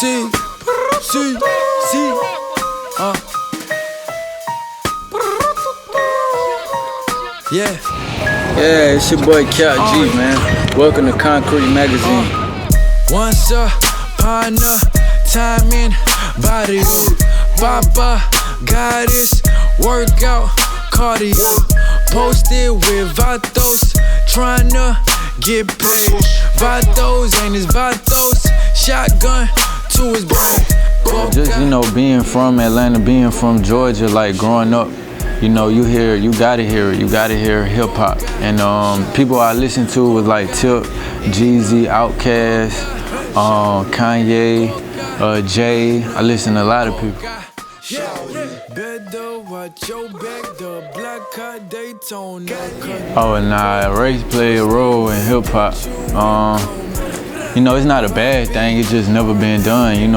see, Yeah, it's your boy Kap G, man. Welcome to Concrete Magazine. Once upon a time in body, Papa, goddess, workout, cardio. Posted with Vatos, tryna get paid. Vatos ain't his Vatos, shotgun to his brain. Just, being from Atlanta, being from Georgia, like growing up, you gotta hear it. You gotta hear hip hop. And people I listen to was like Tip, Jeezy, Outkast, Kanye, Jay. I listen to a lot of people. Oh, nah, race play a role in hip hop. It's not a bad thing. It's just never been done.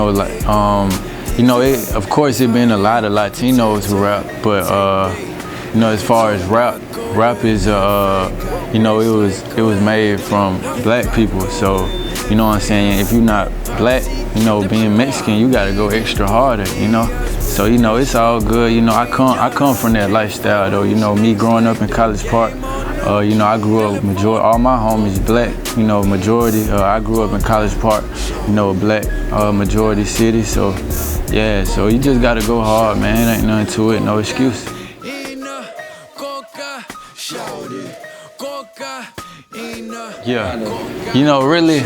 Of course, it been a lot of Latinos who rap, but as far as rap is it was made from black people. So what I'm saying, if you're not black, being Mexican, you gotta go extra harder, So it's all good. I come from that lifestyle though. Me growing up in College Park. I grew up all my homies black, majority. I grew up in College Park, black majority city. So yeah, so you just gotta go hard, man. Ain't nothing to it, no excuse. Yeah, really,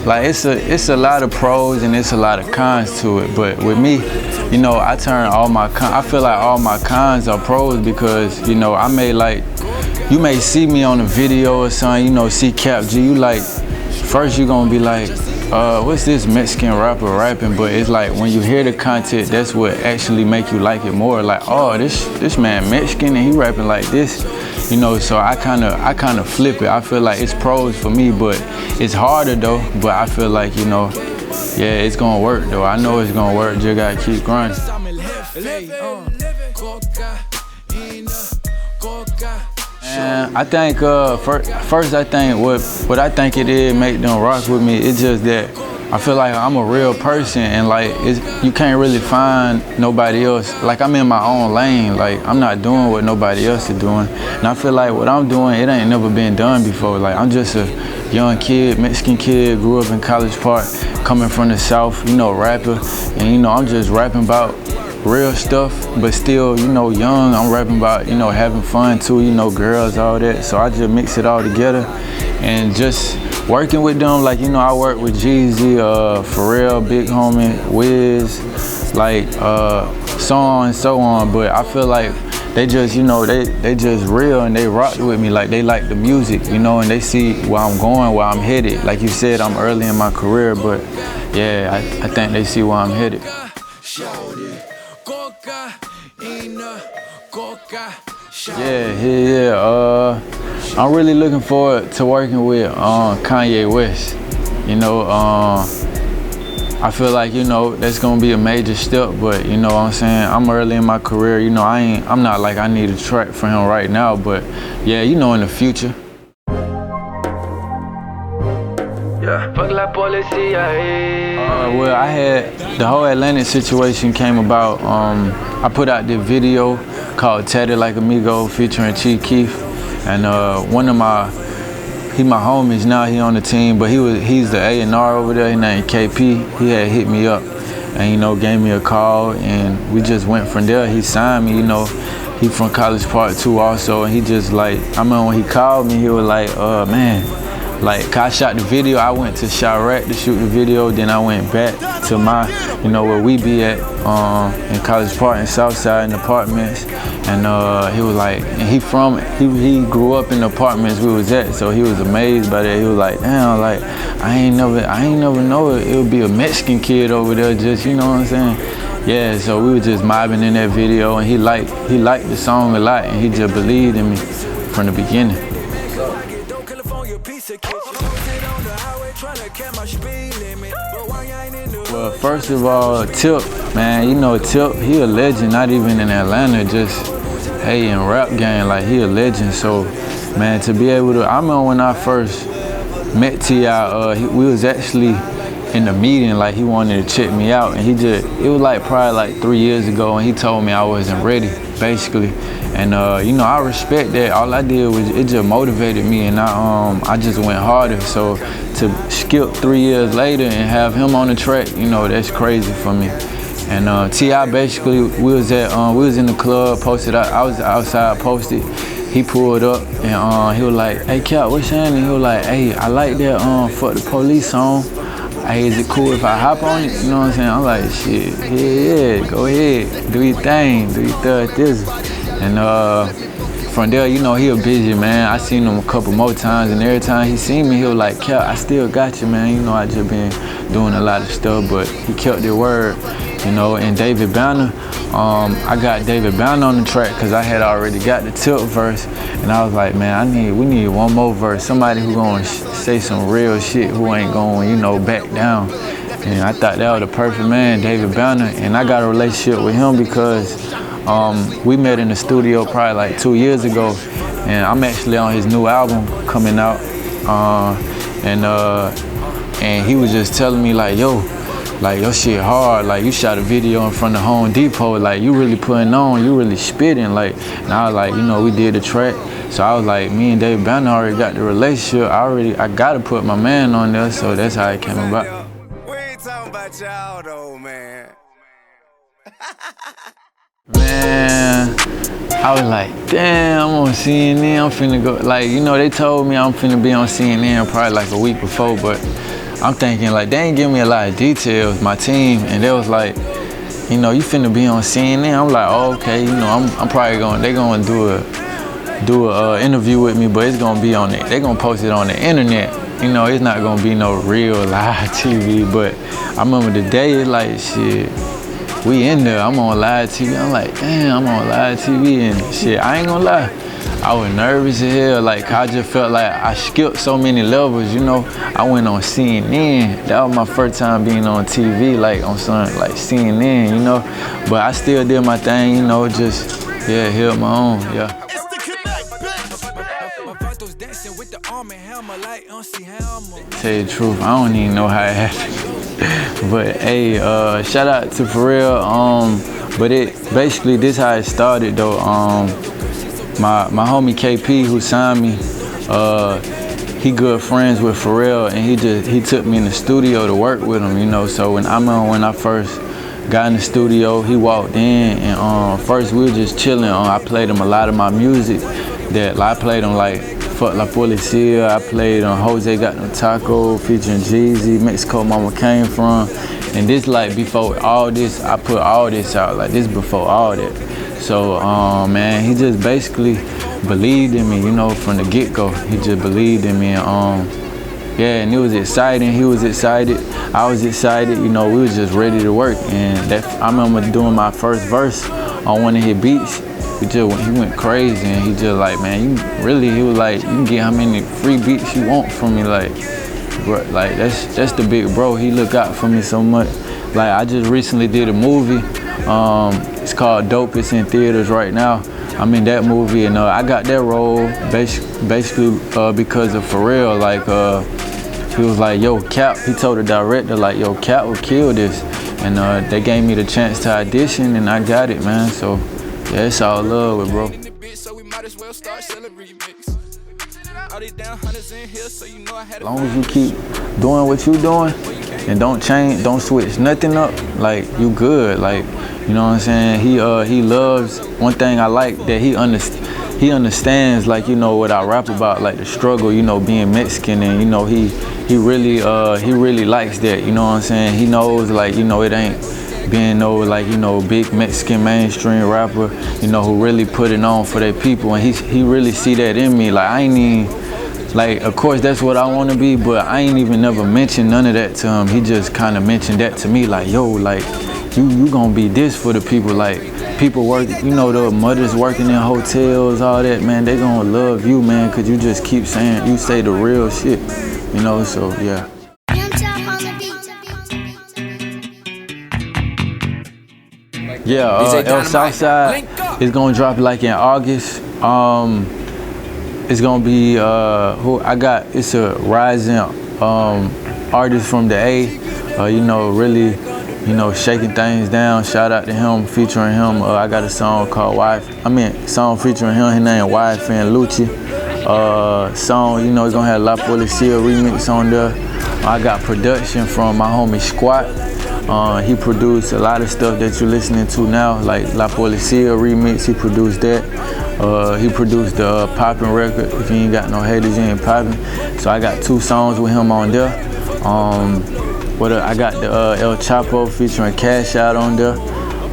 like it's a lot of pros and it's a lot of cons to it. But with me, I turn I feel like all my cons are pros because I may you may see me on a video or something, see Kap G, first you gonna be like, what's this Mexican rapper rapping? But it's like when you hear the content, that's what actually make you like it more. Like, oh, this man Mexican and he rapping like this, So I kind of flip it. I feel like it's pros for me, but it's harder though. But I feel like yeah, it's gonna work though. I know it's gonna work. Just gotta keep grinding. And I think first I think what I think it is make them rock with me. It's just that I feel like I'm a real person and you can't really find nobody else. Like I'm in my own lane. Like I'm not doing what nobody else is doing. And I feel like what I'm doing, it ain't never been done before. Like I'm just a young kid, Mexican kid, grew up in College Park, coming from the South, rapper. And I'm just rapping about real stuff, but still, young. I'm rapping about, having fun too, girls, all that. So I just mix it all together and just working with them. Like, I work with Jeezy, Pharrell, Big Homie, Wiz, so on and so on. But I feel like they just, they just real and they rock with me. Like they like the music, and they see where I'm going, where I'm headed. Like you said, I'm early in my career, but yeah, I think they see where I'm headed. Yeah. I'm really looking forward to working with Kanye West. I feel like that's gonna be a major step. But what I'm saying, I'm early in my career. I'm not like I need a track for him right now. But yeah, in the future. Yeah. Fuck la Policia. Well, I had the whole Atlantic situation came about. I put out this video called "Tatted Like Amigo" featuring Chief Keef, and one of my homies now. He on the team, but he's the A&R over there. His name KP. He had hit me up and gave me a call, and we just went from there. He signed me. He from College Park too also, and he just when he called me, he was like, man. I shot the video. I went to Chirac to shoot the video. Then I went back to my, where we be at in College Park in Southside in the apartments. And he was like, and he grew up in the apartments we was at, so he was amazed by that. He was like, damn, I ain't never know it would be a Mexican kid over there. Just, what I'm saying? Yeah. So we were just mobbing in that video, and he liked the song a lot, and he just believed in me from the beginning. Well, first of all, Tip, man, Tip, he a legend, not even in Atlanta, just, in rap game, he a legend. So, man, to be able to, I remember when I first met T.I., we was actually in the meeting, like he wanted to check me out, and it was like probably like 3 years ago, and he told me I wasn't ready, basically. And you know, I respect that. All I did was, it just motivated me, and I just went harder. So to skip 3 years later and have him on the track, you know, that's crazy for me. And T.I. basically, we was in the club, posted out, I was outside posted. He pulled up and he was like, "Hey Kap, what's happening?" He was like, "Hey, I like that Fuck the Police song. Hey, is it cool if I hop on it?" You know what I'm saying? I'm like, shit, yeah, go ahead, do your thing, do your third thizzle. And from there, you know, he a busy man. I seen him a couple more times, and every time he seen me, he was like, "Kap, I still got you, man. You know, I just been doing a lot of stuff," but he kept their word, you know. And David Banner, I got David Banner on the track because I had already got the tilt verse, and I was like, man, we need one more verse, somebody who gonna say some real shit, who ain't gonna, you know, back down. And I thought that was the perfect man, David Banner, and I got a relationship with him because we met in the studio probably like 2 years ago, and I'm actually on his new album coming out, and he was just telling me like, yo, like your shit hard, like you shot a video in front of Home Depot, like you really putting on, you really spitting, like. And I was like, you know, we did the track, so I was like, me and David Banner already got the relationship, I gotta put my man on there, so that's how it came about. We ain't talking about y'all though, man. Man, I was like, damn, I'm on CNN, I'm finna go, like, you know, they told me I'm finna be on CNN probably like a week before, but I'm thinking like, they ain't giving me a lot of details, my team, and they was like, you know, you finna be on CNN. I'm like, oh, okay, you know, I'm probably they gonna do a interview with me, but it's gonna be on it, they gonna post it on the internet. You know, it's not gonna be no real live TV, but I remember the day, it's like, shit, we in there, I'm on live TV. I'm like, damn, I'm on live TV and shit, I ain't gonna lie. I was nervous as hell, like I just felt like I skipped so many levels, you know. I went on CNN, that was my first time being on TV, like on something like CNN, you know. But I still did my thing, you know, just, yeah, held my own, yeah. Tell you the truth, I don't even know how it happened. But hey, shout out to Pharrell. But basically this how it started though. My homie KP who signed me, he good friends with Pharrell, and he took me in the studio to work with him, you know. So when I first got in the studio, he walked in, and first we were just chilling. I played him a lot of my music that I played him like Fuck La Policia. I played on Jose Got No Taco featuring Jeezy, Mexico Mama Came From. And this like before all this, I put all this out, like this before all that. So man, he just basically believed in me, you know, from the get-go. He just believed in me, and yeah, and it was exciting. He was excited, I was excited, you know, we was just ready to work. And I remember doing my first verse on one of his beats. He went crazy, and he just like, man, he was like, you can get how many free beats you want from me, like, bro, like that's the big bro. He look out for me so much. Like I just recently did a movie, it's called Dope. It's in theaters right now. I'm in that movie, and I got that role basically because of Pharrell. Like he was like, yo, Kap, he told the director like, yo, Kap will kill this, and they gave me the chance to audition, and I got it, man. So yeah, it's all love with bro. As long as you keep doing what you doing and don't change, don't switch nothing up, like you good. Like, you know what I'm saying? He loves, one thing I like that he understands, like, you know, what I rap about, like the struggle, you know, being Mexican, and you know, he really likes that, you know what I'm saying? He knows, like, you know, it ain't being no, like, you know, big Mexican mainstream rapper, you know, who really put it on for their people, and he really see that in me. Like I ain't even, like, of course that's what I want to be, but I ain't even never mentioned none of that to him. He just kind of mentioned that to me, like, yo, like you gonna be this for the people, like people work, you know, the mothers working in hotels, all that, man, they gonna love you, man, cause you just keep saying, you say the real shit, you know. So yeah. Yeah, El Southside is gonna drop like in August. It's gonna be it's a rising artist from the A. you know, really, you know, shaking things down. Shout out to him, featuring him. I got a song called song featuring him. His name Wife and Lucci. Song, you know, it's gonna have La Policia remix on there. I got production from my homie Squat. He produced a lot of stuff that you're listening to now, like La Policia remix. He produced that. He produced the Poppin' record. If you ain't got no haters, you ain't poppin'. So I got 2 songs with him on there. I got the El Chapo featuring Cash Out on there.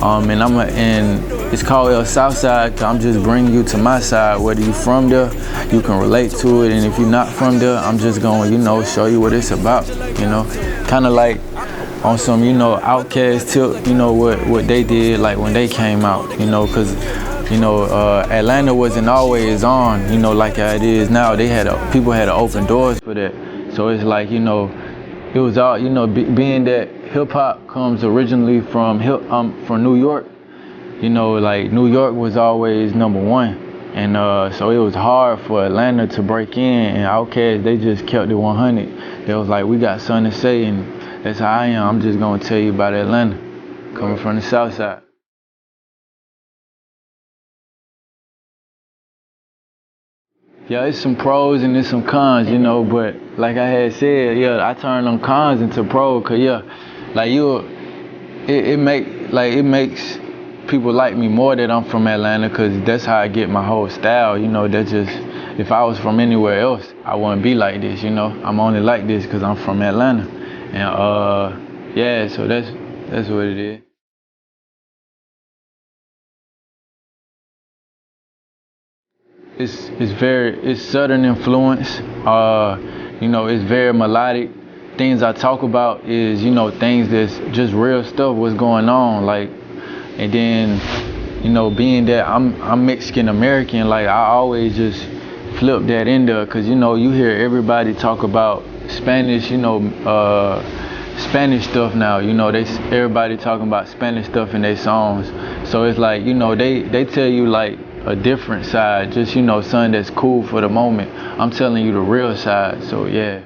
And it's called El Southside, 'cause I'm just bringing you to my side. Whether you from there, you can relate to it, and if you're not from there, I'm just gonna, you know, show you what it's about, you know. Kind of like on some, you know, Outkast tip, you know, what they did, like when they came out, you know, 'cause, you know, Atlanta wasn't always on, you know, like it is now. People had to open doors for that. So it's like, you know, it was all, you know, being that hip hop comes originally from New York. You know, like New York was always #1, and so it was hard for Atlanta to break in. And Outkast, they just kept it 100. They was like, we got something to say, and that's how I am. I'm just gonna tell you about Atlanta, coming from the South Side. Yeah, it's some pros and there's some cons, you know, but like I had said, yeah, I turn them cons into pros, 'cause yeah, like it makes people like me more that I'm from Atlanta, 'cause that's how I get my whole style, you know. That's just, if I was from anywhere else, I wouldn't be like this, you know. I'm only like this 'cause I'm from Atlanta, and yeah, so that's what it is. It's Southern influence. You know, it's very melodic. Things I talk about is, you know, things that's just real stuff, what's going on, like, and then, you know, being that I'm Mexican American, like I always just flip that in there, 'cause you know, you hear everybody talk about Spanish, you know, Spanish stuff now, you know, everybody talking about Spanish stuff in their songs. So it's like, you know, they tell you like a different side, just, you know, something that's cool for the moment. I'm telling you the real side, so yeah.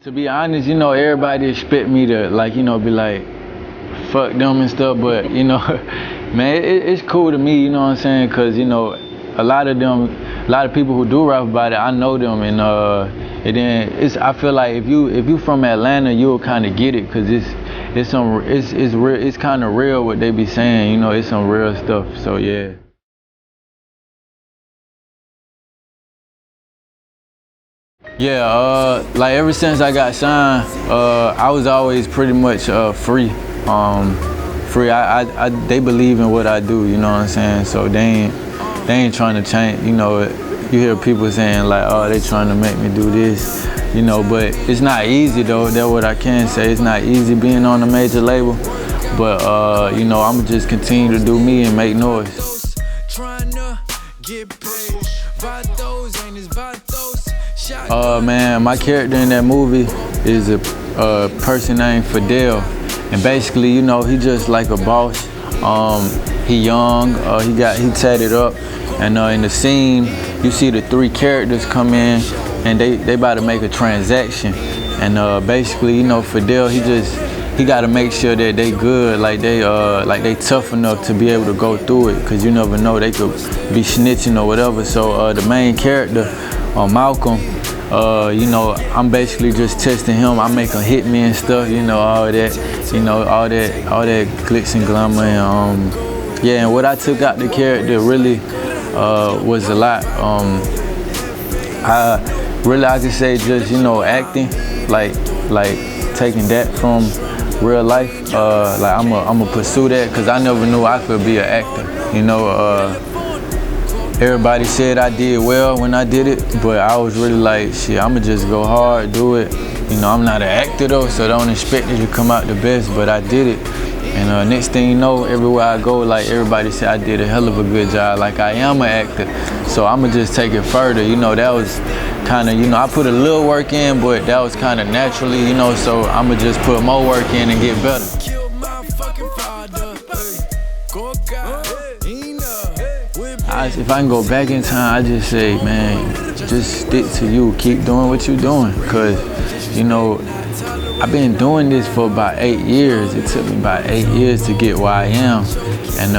To be honest, you know, everybody expect me to, like, you know, be like, fuck them and stuff, but, you know, man, it's cool to me, you know what I'm saying, because, you know, a lot of people who do rap about it, I know them, and then I feel like if you from Atlanta, you'll kind of get it, because it's real, it's kind of real what they be saying, you know, it's some real stuff, so yeah. Yeah, like ever since I got signed, I was always pretty much free. They believe in what I do, you know what I'm saying? So they ain't trying to change, you know. You hear people saying like, oh, they trying to make me do this, you know, but it's not easy though. That's what I can say. It's not easy being on a major label, but you know, I'ma just continue to do me and make noise. Man, my character in that movie is a person named Pharrell, and basically, you know, he just like a boss. He young, he tatted up, and in the scene, you see the 3 characters come in, and they about to make a transaction, and basically, you know, Pharrell, he got to make sure that they good, like they tough enough to be able to go through it, cause you never know, they could be snitching or whatever. So the main character, Malcolm, you know, I'm basically just testing him. I make him hit me and stuff, you know, all that, you know, all that glitz and glamour, and yeah. And what I took out the character really was a lot. I could say just, you know, acting, like taking that from real life. Like I'ma pursue that, because I never knew I could be an actor, you know. Everybody said I did well when I did it, but I was really like, shit, I'ma just go hard, do it. You know, I'm not an actor though, so don't expect it to come out the best, but I did it. And next thing you know, everywhere I go, like everybody said I did a hell of a good job, like I am an actor. So I'ma just take it further, you know. That was kind of, you know, I put a little work in, but that was kind of naturally, you know, so I'ma just put more work in and get better. If I can go back in time, I just say, man, just stick to you. Keep doing what you're doing, cause you know I've been doing this for about 8 years. It took me about 8 years to get where I am, and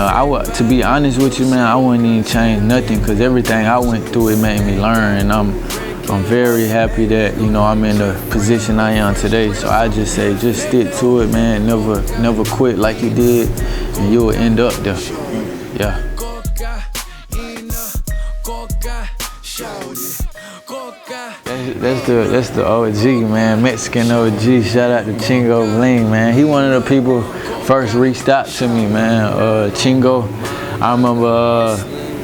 to be honest with you, man, I wouldn't even change nothing, cause everything I went through, it made me learn, and I'm very happy that I'm in the position I am today. So I just say, just stick to it, man. Never quit like you did, and you'll end up there. Yeah. That's the OG, man. Mexican OG. Shout out to Chingo Bling, man. He one of the people first reached out to me, man. Chingo. I remember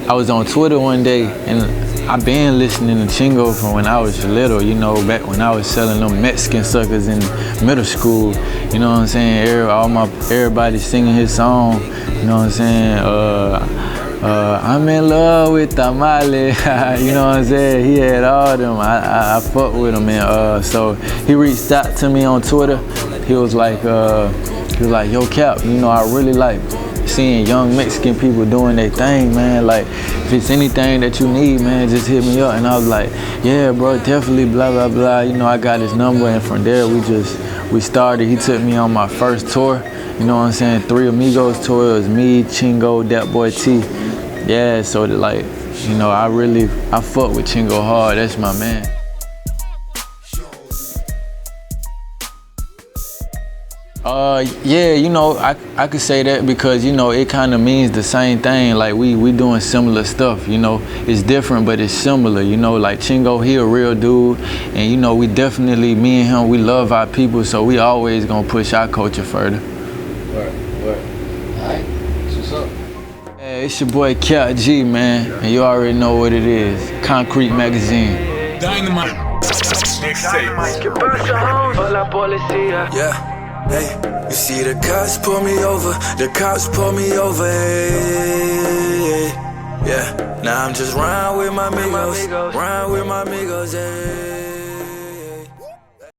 I was on Twitter one day, and I've been listening to Chingo from when I was little, back when I was selling them Mexican suckers in middle school. You know what I'm saying? Everybody singing his song. You know what I'm saying? I'm in love with tamale. You know what I'm saying? He had all them. I fuck with him, and so he reached out to me on Twitter. He was like, yo, Kap, I really like seeing young Mexican people doing their thing, man. Like, if it's anything that you need, man, just hit me up. And I was like, yeah, bro, definitely, blah, blah, blah. I got his number, and from there, we started. He took me on my first tour. You know what I'm saying? 3 Amigos tour. It was me, Chingo, that boy T. Yeah, so like, I fuck with Chingo hard. That's my man. Yeah, I could say that because, it kind of means the same thing. Like, we doing similar stuff, It's different, but it's similar, Like, Chingo, he a real dude. And, we definitely, me and him, we love our people, so we always gonna push our culture further. Right. All right, what's up? Hey, it's your boy Kap G, man. And you already know what it is. Concrete Magazine. Dynamite. Yeah. Hey, you see the cops pull me over, hey. Yeah, now I'm just riding with my amigos, hey.